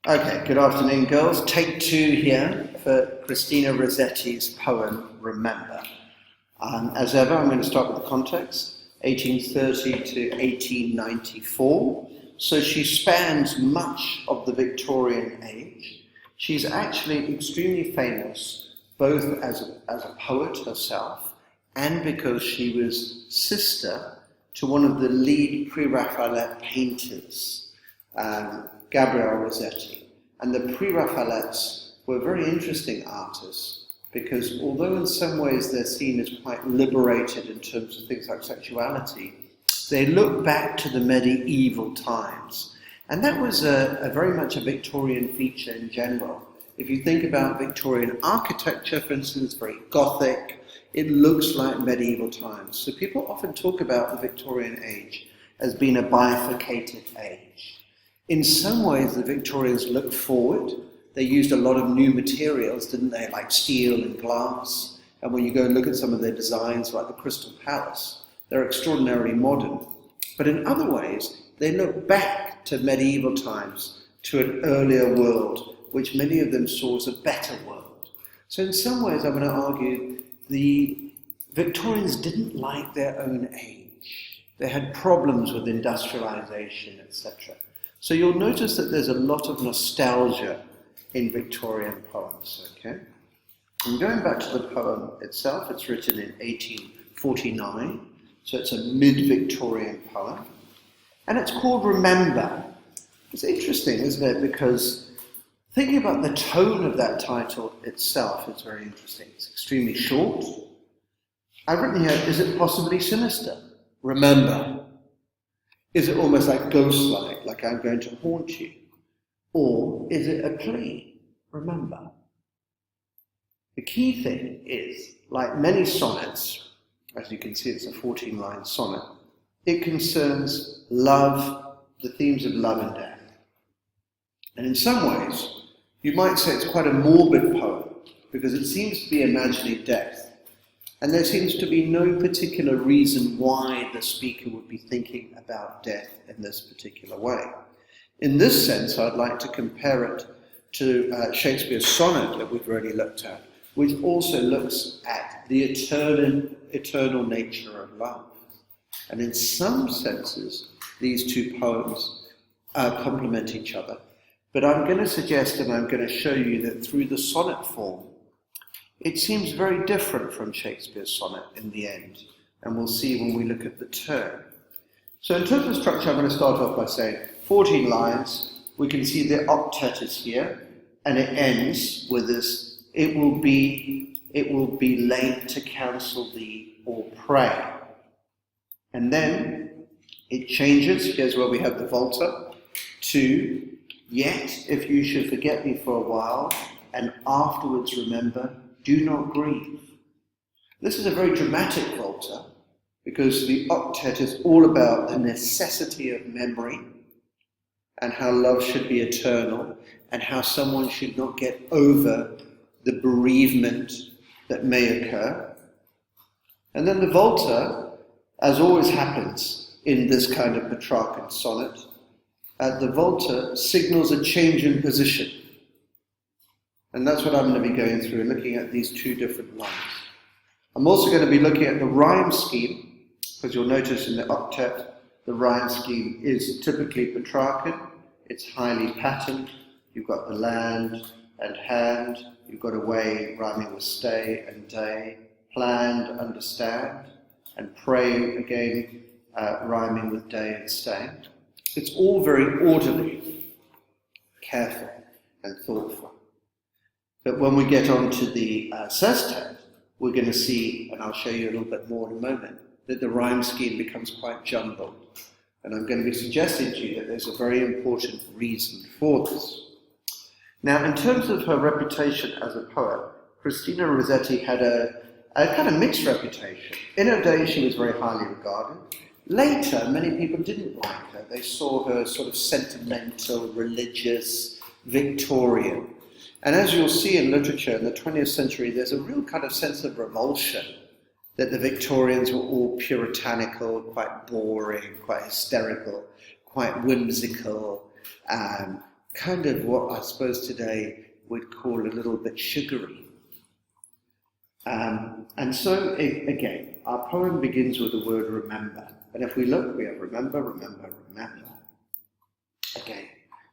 Okay, good afternoon, girls. Take two here for Christina Rossetti's poem, Remember. As ever, I'm going to start with the context, 1830 to 1894. So she spans much of the Victorian age. She's actually extremely famous, both as a poet herself and because she was sister to one of the lead Pre-Raphaelite painters, Gabriel Rossetti. And the Pre-Raphaelites were very interesting artists because although in some ways they're seen as quite liberated in terms of things like sexuality, they look back to the medieval times. And that was a very much a Victorian feature in general. If you think about Victorian architecture, for instance, very Gothic, it looks like medieval times. So people often talk about the Victorian age as being a bifurcated age. In some ways, the Victorians looked forward. They used a lot of new materials, didn't they, like steel and glass. And when you go and look at some of their designs, like the Crystal Palace, they're extraordinarily modern. But in other ways, they look back to medieval times, to an earlier world, which many of them saw as a better world. So in some ways, I'm going to argue the Victorians didn't like their own age. They had problems with industrialization, etc. So you'll notice that there's a lot of nostalgia in Victorian poems, okay? And going back to the poem itself, it's written in 1849, so it's a mid-Victorian poem. And it's called Remember. It's interesting, isn't it? Because thinking about the tone of that title itself is very interesting. It's extremely short. I've written here, is it possibly sinister? Remember. Is it almost like ghost-like, like I'm going to haunt you? Or is it a plea? Remember. The key thing is, like many sonnets, as you can see it's a 14-line sonnet, it concerns love, the themes of love and death. And in some ways, you might say it's quite a morbid poem, because it seems to be imagining death. And there seems to be no particular reason why the speaker would be thinking about death in this particular way. In this sense, I'd like to compare it to Shakespeare's sonnet that we've already looked at, which also looks at the eternal nature of love. And in some senses, these two poems complement each other. But I'm going to suggest and I'm going to show you that through the sonnet form, it seems very different from Shakespeare's sonnet in the end. And we'll see when we look at the turn. So in terms of structure, I'm going to start off by saying 14 lines. We can see the octet is here, and it ends with this, it will be late to counsel thee or pray. And then it changes, here's where we have the volta, to yet if you should forget me for a while, and afterwards remember, do not grieve. This is a very dramatic volta, because the octet is all about the necessity of memory, and how love should be eternal, and how someone should not get over the bereavement that may occur. And then the volta, as always happens in this kind of Petrarchan sonnet, the volta signals a change in position. And that's what I'm going to be going through, looking at these two different lines. I'm also going to be looking at the rhyme scheme, because you'll notice in the octet, the rhyme scheme is typically Petrarchan. It's highly patterned. You've got the land and hand. You've got away rhyming with stay and day. Planned, understand. And pray, again, rhyming with day and stay. It's all very orderly, careful, and thoughtful. But when we get on to the sestet, we're going to see, and I'll show you a little bit more in a moment, that the rhyme scheme becomes quite jumbled. And I'm going to be suggesting to you that there's a very important reason for this. Now, in terms of her reputation as a poet, Christina Rossetti had a kind of mixed reputation. In her day, she was very highly regarded. Later, many people didn't like her. They saw her sort of sentimental, religious, Victorian. And as you'll see in literature in the 20th century, there's a real kind of sense of revulsion that the Victorians were all puritanical, quite boring, quite hysterical, quite whimsical, kind of what I suppose today we'd call a little bit sugary. And so, again, our poem begins with the word remember. And if we look, we have remember, remember, remember. Again.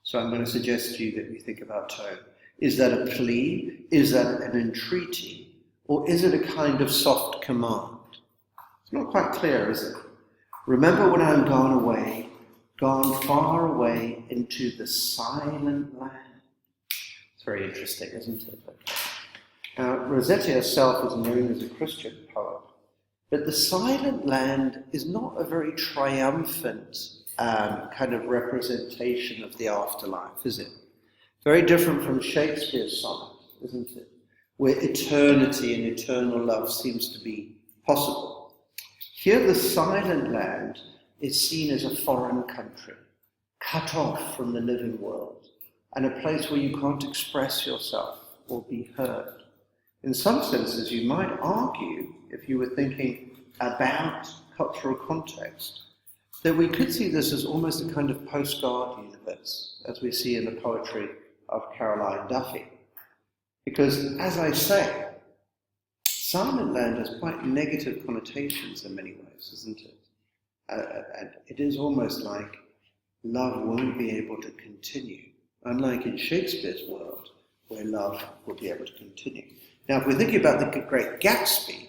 So I'm going to suggest to you that we think about tone. Is that a plea? Is that an entreaty? Or is it a kind of soft command? It's not quite clear, is it? Remember when I'm gone away, gone far away into the silent land. It's very interesting, isn't it? Now, Rossetti herself is known as a Christian poet, but the silent land is not a very triumphant kind of representation of the afterlife, is it? Very different from Shakespeare's sonnet, isn't it? Where eternity and eternal love seems to be possible. Here the silent land is seen as a foreign country, cut off from the living world, and a place where you can't express yourself or be heard. In some senses, you might argue, if you were thinking about cultural context, that we could see this as almost a kind of postcard universe, as we see in the poetry of Caroline Duffy. Because, as I say, silent land has quite negative connotations in many ways, isn't it? And it is almost like love won't be able to continue, unlike in Shakespeare's world, where love will be able to continue. Now, if we're thinking about the Great Gatsby,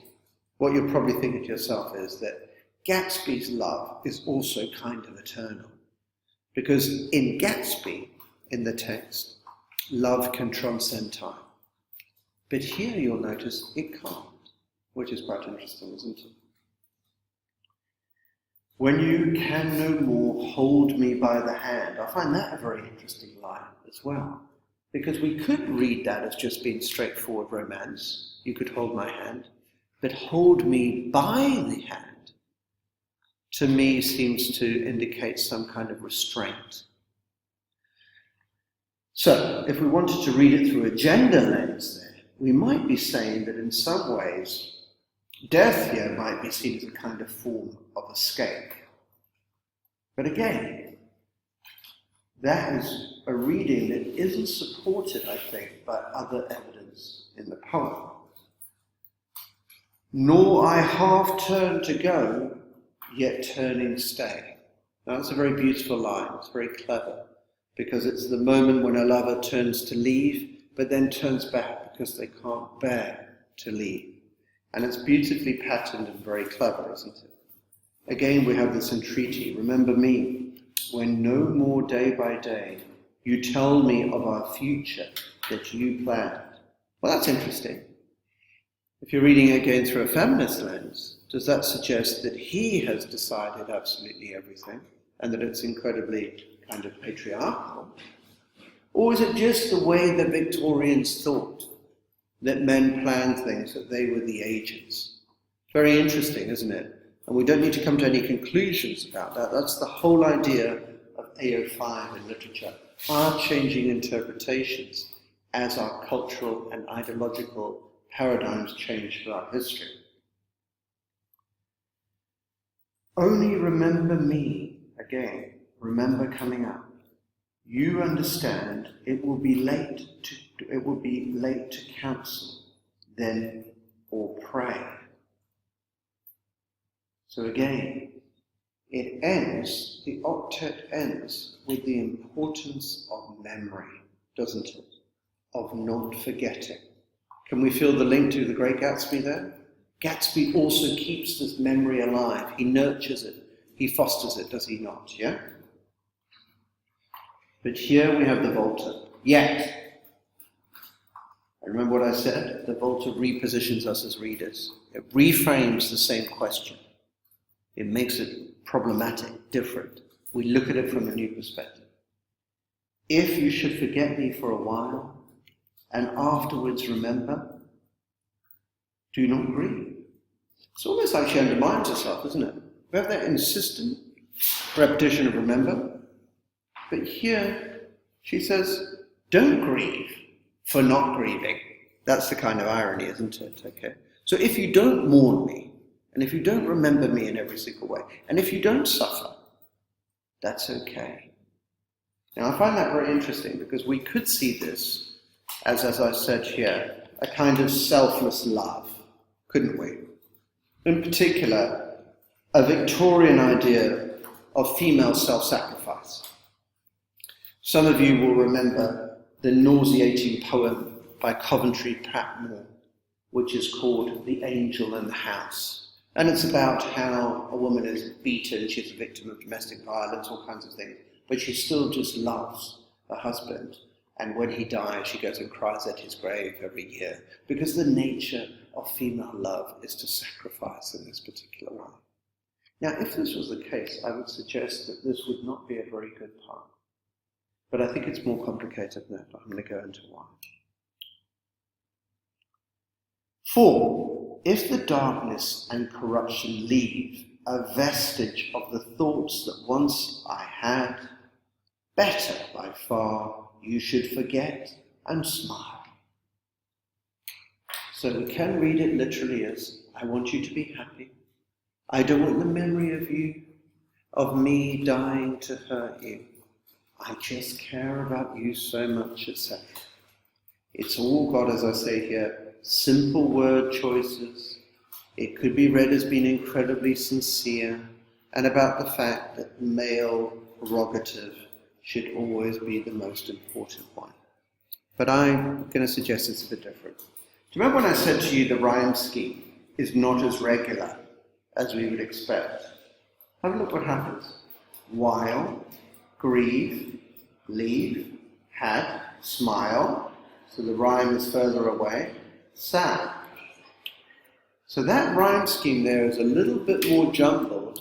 what you're probably thinking to yourself is that Gatsby's love is also kind of eternal. Because in Gatsby, in the text, love can transcend time. But here you'll notice it can't, which is quite interesting, isn't it? When you can no more hold me by the hand. I find that a very interesting line as well. Because we could read that as just being straightforward romance. You could hold my hand. But hold me by the hand, to me, seems to indicate some kind of restraint. So, if we wanted to read it through a gender lens there, we might be saying that in some ways, death here might be seen as a kind of form of escape. But again, that is a reading that isn't supported, I think, by other evidence in the poem. Nor I half turn to go, yet turning stay. Now, that's a very beautiful line. It's very clever, because it's the moment when a lover turns to leave, but then turns back because they can't bear to leave. And it's beautifully patterned and very clever, isn't it? Again, we have this entreaty. Remember me, when no more day by day you tell me of our future that you planned. Well, that's interesting. If you're reading it again through a feminist lens, does that suggest that he has decided absolutely everything and that it's incredibly kind of patriarchal? Or is it just the way the Victorians thought, that men planned things, that they were the agents? Very interesting, isn't it? And we don't need to come to any conclusions about that. That's the whole idea of AO5 in literature, our changing interpretations as our cultural and ideological paradigms change throughout history. Only remember me, again, remember coming up. You understand it will be late to counsel, then or pray. So again, it ends, the octet ends with the importance of memory, doesn't it? Of not forgetting. Can we feel the link to the Great Gatsby there? Gatsby also keeps this memory alive. He nurtures it. He fosters it, does he not? Yeah? But here we have the Volta. Yet, and remember what I said? The Volta repositions us as readers. It reframes the same question. It makes it problematic, different. We look at it from a new perspective. If you should forget me for a while, and afterwards remember, do not grieve. It's almost like she undermines herself, isn't it? We have that insistent repetition of remember, but here she says, don't grieve for not grieving. That's the kind of irony, isn't it? Okay. So if you don't mourn me, and if you don't remember me in every single way, and if you don't suffer, that's okay. Now, I find that very interesting because we could see this as I said here, a kind of selfless love, couldn't we? In particular, a Victorian idea of female self-sacrifice. Some of you will remember the nauseating poem by Coventry Patmore, which is called The Angel in the House. And it's about how a woman is beaten, she's a victim of domestic violence, all kinds of things, but she still just loves her husband. And when he dies, she goes and cries at his grave every year, because the nature of female love is to sacrifice in this particular way. Now, if this was the case, I would suggest that this would not be a very good poem. But I think it's more complicated than that. I'm going to go into why. For, if the darkness and corruption leave a vestige of the thoughts that once I had, better by far you should forget and smile. So we can read it literally as, I want you to be happy. I don't want the memory of you, of me dying to hurt you. I just care about you so much, etc. It's all got, as I say here, simple word choices. It could be read as being incredibly sincere and about the fact that male prerogative should always be the most important one. But I'm going to suggest it's a bit different. Do you remember when I said to you the rhyme scheme is not as regular as we would expect? Have a look what happens. While, grieve, leave, had, smile, so the rhyme is further away, sad. So that rhyme scheme there is a little bit more jumbled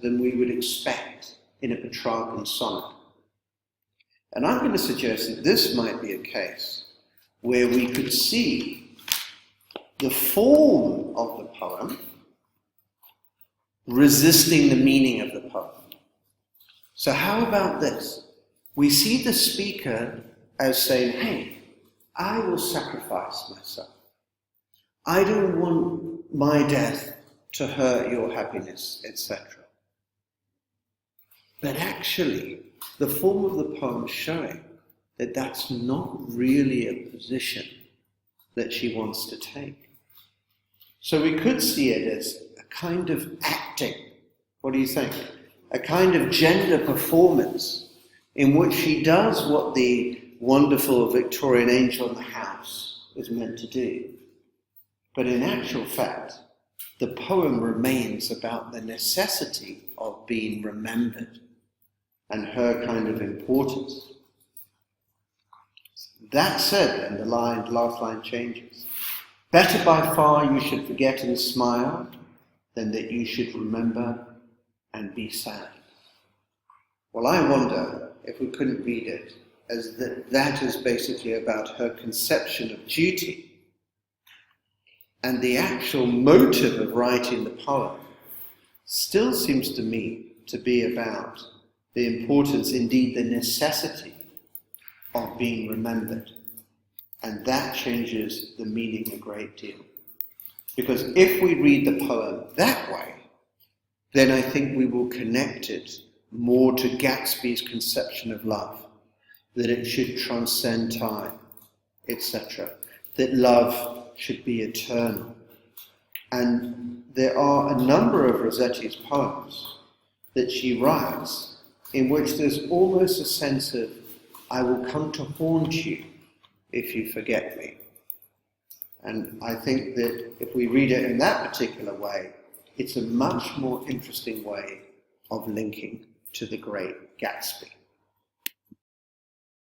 than we would expect in a Petrarchan sonnet. And I'm going to suggest that this might be a case where we could see the form of the poem resisting the meaning of the poem. So how about this? We see the speaker as saying, hey, I will sacrifice myself. I don't want my death to hurt your happiness, etc. But actually, the form of the poem is showing that that's not really a position that she wants to take. So we could see it as a kind of acting. What do you think? A kind of gender performance in which she does what the wonderful Victorian angel in the house is meant to do. But in actual fact, the poem remains about the necessity of being remembered and her kind of importance. That said, then, the last line changes. Better by far you should forget and smile than that you should remember and be sad. Well, I wonder if we couldn't read it as that is basically about her conception of duty, and the actual motive of writing the poem still seems to me to be about the importance, indeed the necessity, of being remembered. And that changes the meaning a great deal. Because if we read the poem that way, then I think we will connect it more to Gatsby's conception of love, that it should transcend time, etc., that love should be eternal. And there are a number of Rossetti's poems that she writes in which there's almost a sense of, I will come to haunt you if you forget me. And I think that if we read it in that particular way, it's a much more interesting way of linking to the great Gatsby.